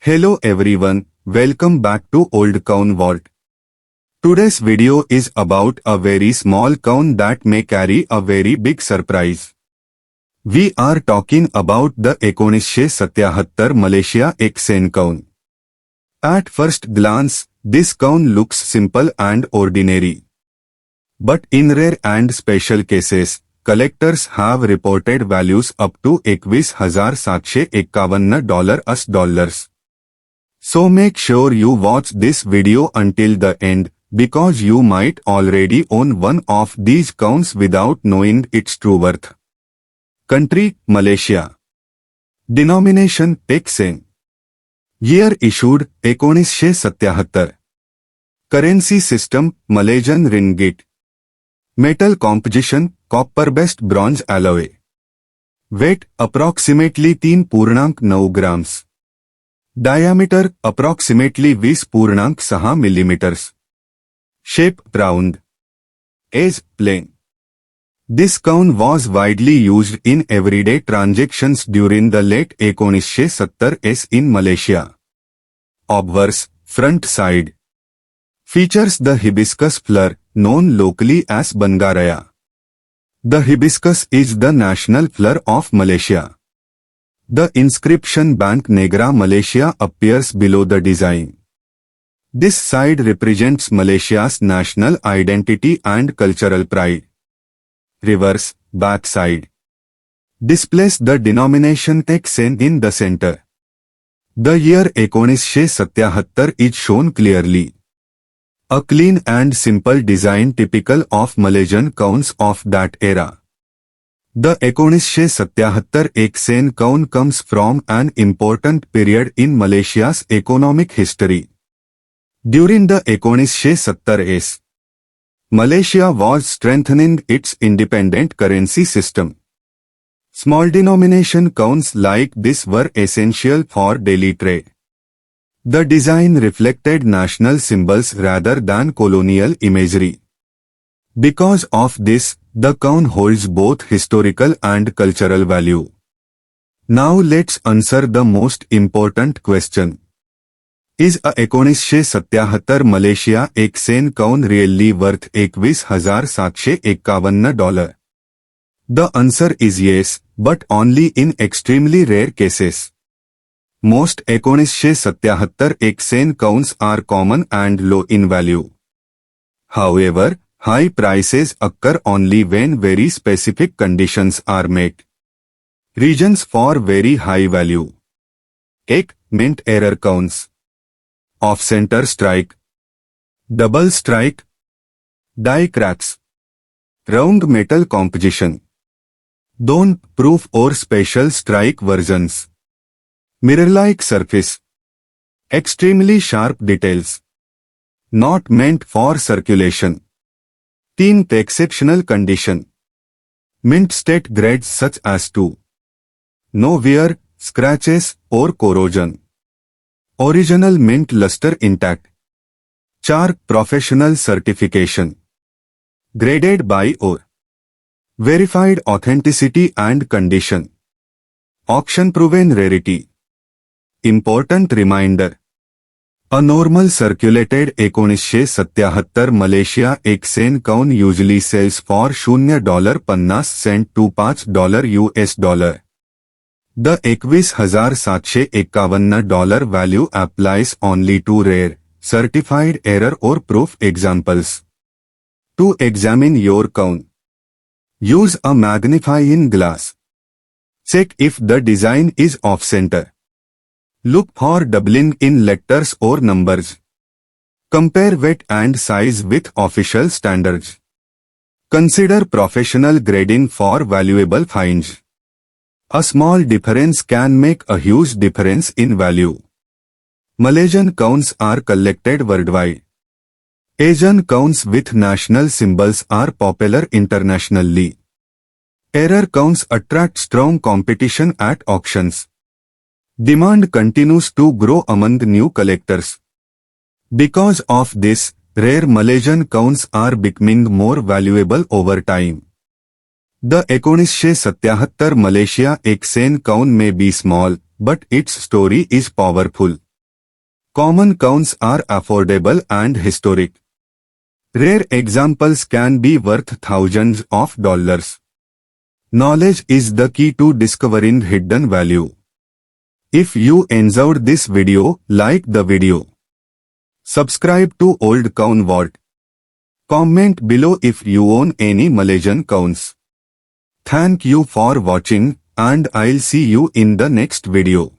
Hello everyone, welcome back to Old Coin Vault. Today's video is about a very small coin that may carry a very big surprise. We are talking about the 1977 Malaysia Exen coin. At first glance, this coin looks simple and ordinary. But in rare and special cases, collectors have reported values up to $21,751 US. So make sure you watch this video until the end, because you might already own one of these coins without knowing its true worth. Country, Malaysia. Denomination, Exen. Year issued, 1977. Currency system, Malaysian Ringgit. Metal composition, copper-based bronze alloy. Weight, approximately 3.9 grams. Diameter, approximately 20.6 millimeters. Shape, round. Age, plain. This coin was widely used in everyday transactions during the late 1970s in Malaysia. Obverse, front side. Features the hibiscus flower, known locally as Bangaraya. The hibiscus is the national flower of Malaysia. The inscription Bank Negra Malaysia appears below the design. This side represents Malaysia's national identity and cultural pride. Reverse, back side. Displays the denomination Exen in the center. The year 1977 is shown clearly. A clean and simple design typical of Malaysian coins of that era. The 1977 Exen coin comes from an important period in Malaysia's economic history. During the 1970s, Malaysia was strengthening its independent currency system. Small denomination coins like this were essential for daily trade. The design reflected national symbols rather than colonial imagery. Because of this, the coin holds both historical and cultural value. Now let's answer the most important question. Is a 1977 Malaysia Exen coin really worth $21,751? The answer is yes, but only in extremely rare cases. Most 1977 Exen coins are common and low in value. However, high prices occur only when very specific conditions are met. Reasons for very high value. 1. Mint error coins. Off-center strike. Double strike. Die cracks. Wrong metal composition. Don't proof or special strike versions. Mirror-like surface. Extremely sharp details. Not meant for circulation. 3. Exceptional condition. Mint state grades such as 2. No wear, scratches or corrosion. Original mint luster intact. 4. Professional certification. Graded by OR. Verified authenticity and condition. Auction proven rarity. Important reminder. A normal circulated 1977 Malaysia Exen coin usually sells for $0.50 to $5 US. The $21,751 value applies only to rare, certified error or proof examples. To examine your coin, use a magnifying glass. Check if the design is off-center. Look for doubling in letters or numbers. Compare weight and size with official standards. Consider professional grading for valuable finds. A small difference can make a huge difference in value. Malaysian coins are collected worldwide. Asian coins with national symbols are popular internationally. Error coins attract strong competition at auctions. Demand continues to grow among new collectors. Because of this, rare Malaysian coins are becoming more valuable over time. The 1977 Malaysia Exen coin may be small, but its story is powerful. Common coins are affordable and historic. Rare examples can be worth thousands of dollars. Knowledge is the key to discovering hidden value. If you enjoyed this video, like the video. Subscribe to Old Coin Vault. Comment below if you own any Malaysian coins. Thank you for watching, and I'll see you in the next video.